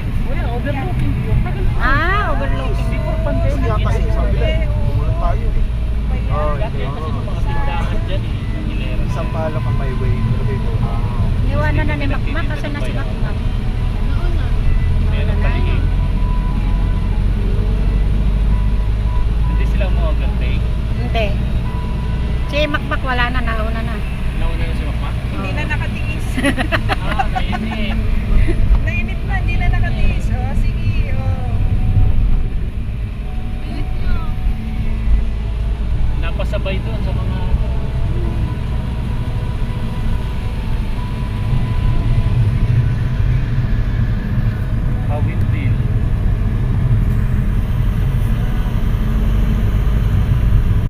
Wala, overlooking view. Overlooking. Before pandemic. Yata ito sa kabila. Tumulan tayo. Dati kasi nung mga tindahan dyan eh. Hilera. Isang palok ang may way. Pero dito. Iwanan na ni Makmak kasi na si Makmak. Meron paligid. Hindi sila mo-overtake. Hindi. Si Makmak wala na, nauna na. Nauna na si Makmak? Hindi na nakatiis. Nainit. Nainit na, hindi na nakatiis. Oh, sige, oh. Napasabay doon sa mga